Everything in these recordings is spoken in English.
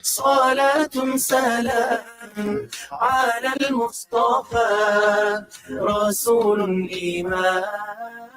صلاة سلام على المصطفى رسول الإيمان.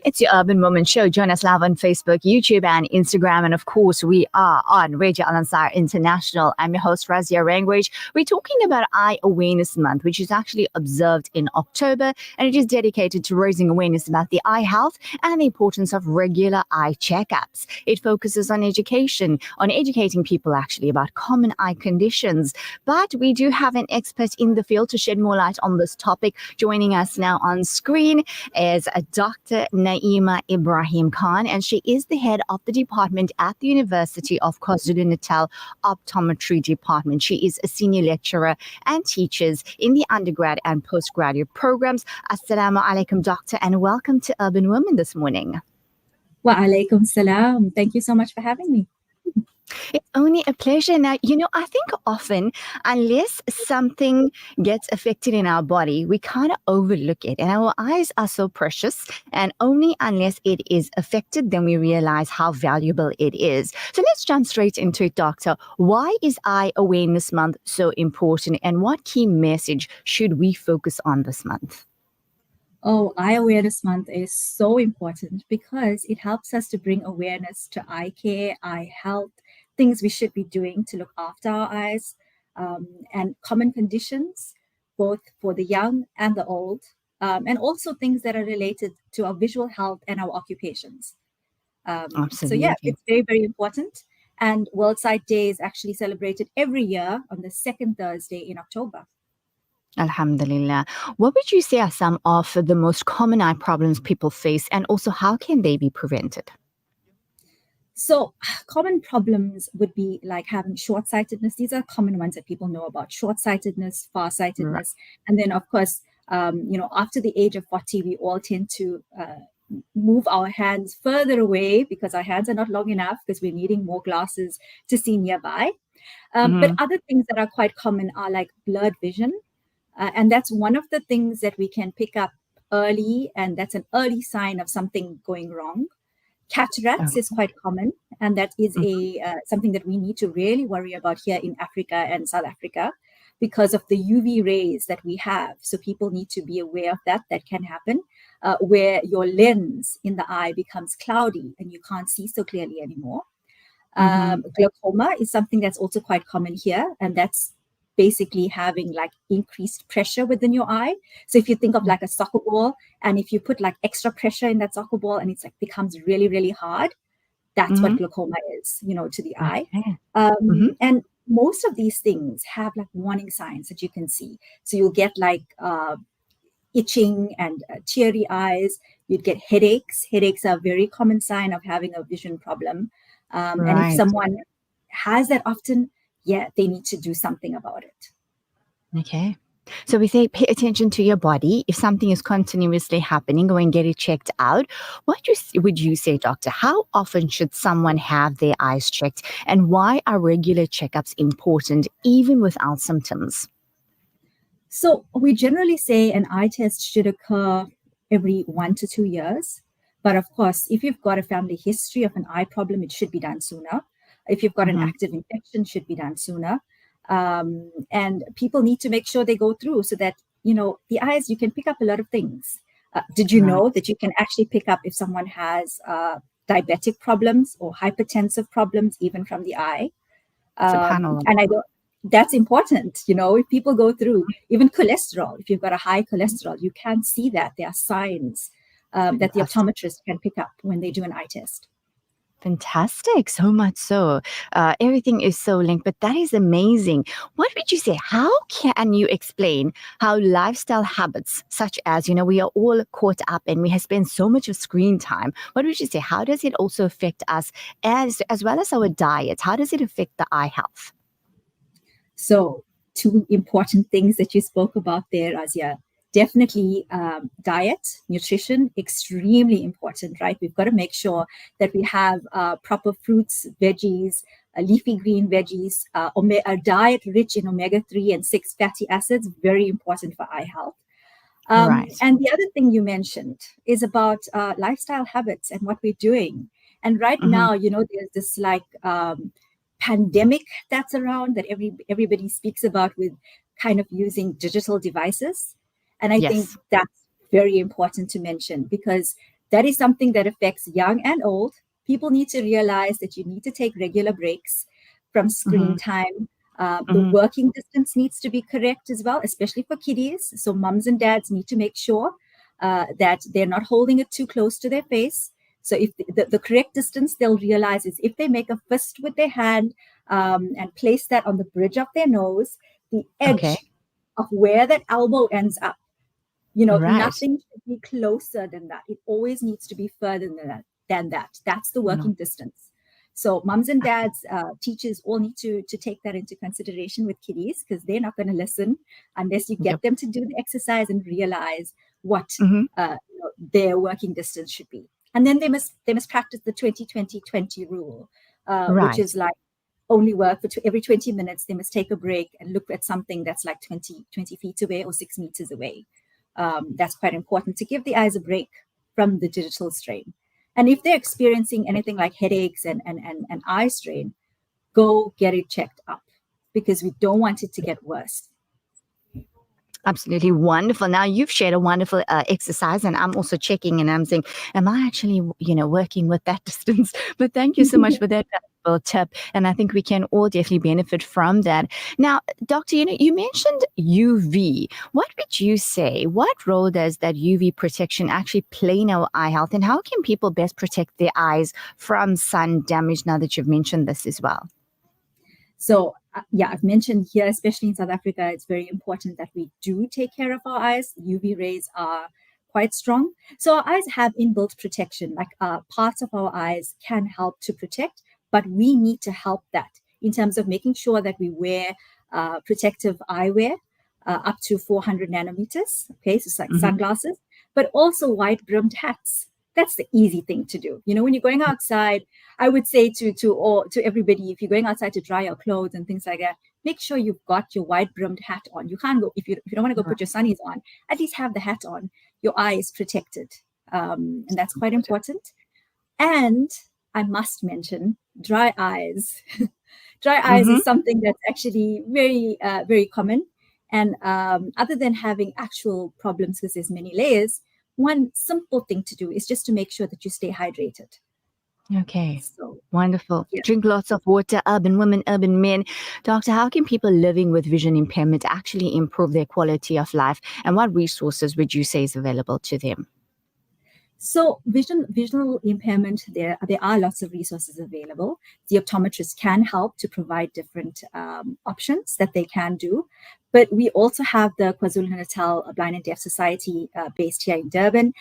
It's your Urban Woman Show. Join us live on Facebook, YouTube, and Instagram. And of course, we are on Radio Al Ansar International. I'm your host, Razia Rangrage. We're talking about Eye Awareness Month, which is actually observed in October, and it is dedicated to raising awareness about the eye health and the importance of regular eye checkups. It focuses on education, on educating people actually about common eye conditions. But we do have an expert in the field to shed more light on this topic. Joining us now on screen is Dr. Naima Ibrahim Khan, and she is the head of the department at the University of KwaZulu-Natal Optometry Department. She is a senior lecturer and teaches in the undergrad and postgraduate programs. Assalamu alaikum, doctor, and welcome to Urban Women this morning. Wa alaikum salam. Thank you so much for having me. It's only a pleasure. Now, I think often, unless something gets affected in our body, we kind of overlook it. And our eyes are so precious. And only unless it is affected, then we realize how valuable it is. So let's jump straight into it, doctor. Why is Eye Awareness Month so important? And what key message should we focus on this month? Oh, Eye Awareness Month is so important because it helps us to bring awareness to eye care, eye health, things we should be doing to look after our eyes, and common conditions, both for the young and the old, and also things that are related to our visual health and our occupations. So yeah, it's very, very important. And World Sight Day is actually celebrated every year on the second Thursday in October. Alhamdulillah. What would you say are some of the most common eye problems people face, and also how can they be prevented? So common problems would be like having short-sightedness. These are common ones that people know about: short-sightedness, far-sightedness. Right. And then, of course, after the age of 40, we all tend to move our hands further away because our hands are not long enough because we're needing more glasses to see nearby. But other things that are quite common are like blurred vision. And that's one of the things that we can pick up early, and that's an early sign of something going wrong. Cataracts is quite common, and that is something that we need to really worry about here in Africa and South Africa because of the UV rays that we have. So people need to be aware of that. That can happen where your lens in the eye becomes cloudy and you can't see so clearly anymore. Glaucoma is something that's also quite common here, and that's basically having like increased pressure within your eye. So if you think of like a soccer ball, and if you put like extra pressure in that soccer ball and it's like becomes really, really hard, that's what glaucoma is, to the eye. And most of these things have like warning signs that you can see. So you'll get like itching and teary eyes. You'd get headaches. Headaches are a very common sign of having a vision problem. And if someone has that often, they need to do something about it. Okay. So we say pay attention to your body. If something is continuously happening, go and get it checked out. What would you say, doctor? How often should someone have their eyes checked? And why are regular checkups important even without symptoms? So we generally say an eye test should occur every 1 to 2 years. But of course, if you've got a family history of an eye problem, it should be done sooner. If you've got an active infection, should be done sooner. And people need to make sure they go through so that, the eyes, you can pick up a lot of things. Did you know that you can actually pick up if someone has diabetic problems or hypertensive problems, even from the eye? And that's important. If people go through even cholesterol, if you've got a high cholesterol, you can see that there are signs that the optometrist can pick up when they do an eye test. Fantastic. So much so. Everything is so linked, but that is amazing. What would you say? How can you explain how lifestyle habits, such as, we are all caught up and we have spent so much of screen time. What would you say? How does it also affect us as well as our diet? How does it affect the eye health? So 2 important things that you spoke about there, Razia. Definitely diet, nutrition, extremely important, right? We've got to make sure that we have proper fruits, veggies, leafy green veggies, a diet rich in omega-3 and 6 fatty acids, very important for eye health. And the other thing you mentioned is about lifestyle habits and what we're doing. And right now, there's this pandemic that's around that everybody speaks about with kind of using digital devices. And I think Yes. that's very important to mention because that is something that affects young and old. People need to realize that you need to take regular breaks from screen time. The working distance needs to be correct as well, especially for kiddies. So moms and dads need to make sure that they're not holding it too close to their face. So if the correct distance they'll realize is if they make a fist with their hand and place that on the bridge of their nose, the Okay. edge of where that elbow ends up, you know, Right. nothing should be closer than that. It always needs to be further than that. That's the working No. distance. So moms and dads, teachers all need to take that into consideration with kiddies because they're not going to listen unless you get Yep. them to do the exercise and realize what their working distance should be. And then they must practice the 20-20-20 rule, which Right. is like only work for every 20 minutes. They must take a break and look at something that's like 20 feet away or 6 meters away. That's quite important to give the eyes a break from the digital strain. And if they're experiencing anything like headaches and eye strain, go get it checked up because we don't want it to get worse. Absolutely wonderful. Now you've shared a wonderful exercise, and I'm also checking, and I'm saying, am I actually, working with that distance? But thank you so much for that valuable tip, and I think we can all definitely benefit from that. Now, Doctor, you mentioned UV. What would you say? What role does that UV protection actually play in our eye health, and how can people best protect their eyes from sun damage? Now that you've mentioned this as well. So, I've mentioned here, especially in South Africa, it's very important that we do take care of our eyes. UV rays are quite strong. So our eyes have inbuilt protection, like parts of our eyes can help to protect, but we need to help that in terms of making sure that we wear protective eyewear up to 400 nanometers. Okay, so it's like sunglasses, but also wide brimmed hats. That's the easy thing to do. When you're going outside, I would say to everybody, if you're going outside to dry your clothes and things like that, make sure you've got your wide brimmed hat on. You can't go if you don't want to go put your sunnies on. At least have the hat on. Your eye is protected, and that's quite important. And I must mention dry eyes. Dry eyes is something that's actually very very common. And other than having actual problems because there's many layers, one simple thing to do is just to make sure that you stay hydrated. Okay. So, Wonderful. yeah. Drink lots of water, urban women, urban men. Doctor, how can people living with vision impairment actually improve their quality of life? And what resources would you say is available to them? So visual impairment, there are lots of resources available. The optometrist can help to provide different options that they can do. But we also have the KwaZulu-Natal Blind and Deaf Society based here in Durban.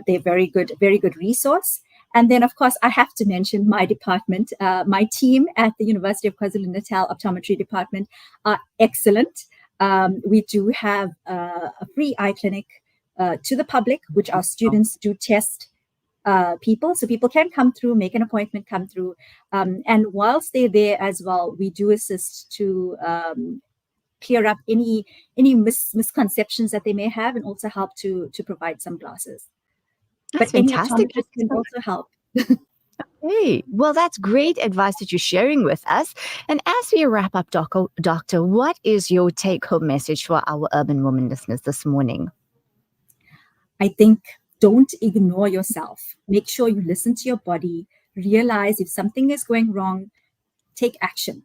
They're very good resource. And then, of course, I have to mention my department. My team at the University of KwaZulu-Natal Optometry Department are excellent. We do have a free eye clinic to the public, which our students do test people. So people can come through, make an appointment, come through. And whilst they're there as well, we do assist to clear up any misconceptions that they may have and also help to provide some glasses. That's But any fantastic. optometrist can also help. Hey, well, that's great advice that you're sharing with us. And as we wrap up, Doctor, what is your take-home message for our urban women listeners this morning? I think don't ignore yourself. Make sure you listen to your body, realize if something is going wrong, take action.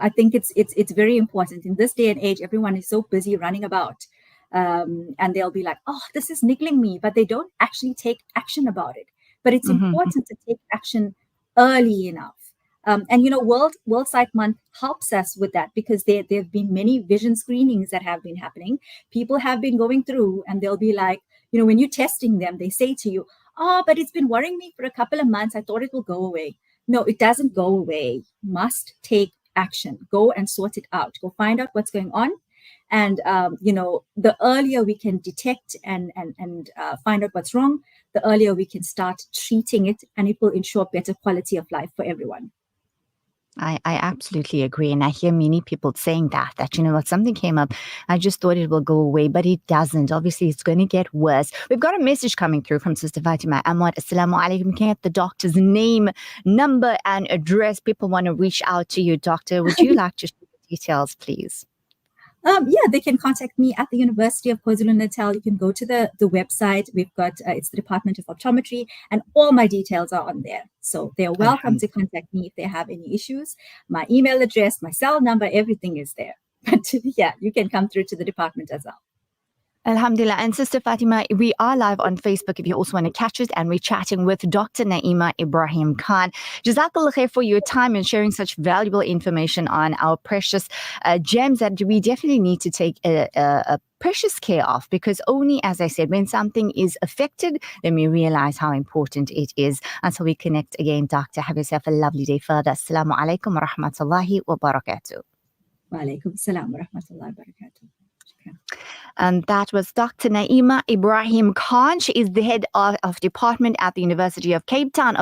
I think it's very important in this day and age. Everyone is so busy running about, and they'll be like, "Oh, this is niggling me," but they don't actually take action about it. But it's important to take action early enough. And World Sight Month helps us with that because there have been many vision screenings that have been happening. People have been going through, and they'll be like, when you're testing them, they say to you, "Oh, but it's been worrying me for a couple of months. I thought it will go away." No, it doesn't go away. You must take action. Go and sort it out. Go find out what's going on. And, the earlier we can detect and find out what's wrong, the earlier we can start treating it, and it will ensure better quality of life for everyone. I absolutely agree. And I hear many people saying that, you know what, something came up. I just thought it will go away, but it doesn't. Obviously, it's going to get worse. We've got a message coming through from Sister Fatima Ahmad. Assalamu alaikum. Can I get the doctor's name, number, and address? People want to reach out to you, doctor. Would you like to share the details, please? Yeah, they can contact me at the University of KwaZulu-Natal. You can go to the website. We've got, it's the Department of Optometry, and all my details are on there. So they're welcome to contact me if they have any issues. My email address, my cell number, everything is there. But yeah, you can come through to the department as well. Alhamdulillah. And Sister Fatima, we are live on Facebook if you also want to catch us, and we're chatting with Dr. Naima Ibrahim Khan. Jazakallah khair for your time and sharing such valuable information on our precious gems that we definitely need to take a precious care of, because only, as I said, when something is affected, then we realize how important it is. Until we connect again, Doctor, have yourself a lovely day further. Assalamu alaikum wa rahmatullahi wa barakatuh. Wa alaikum assalam wa rahmatullahi wa barakatuh. And that was Dr. Naima Ibrahim Khan. She is the head of department at the University of Cape Town,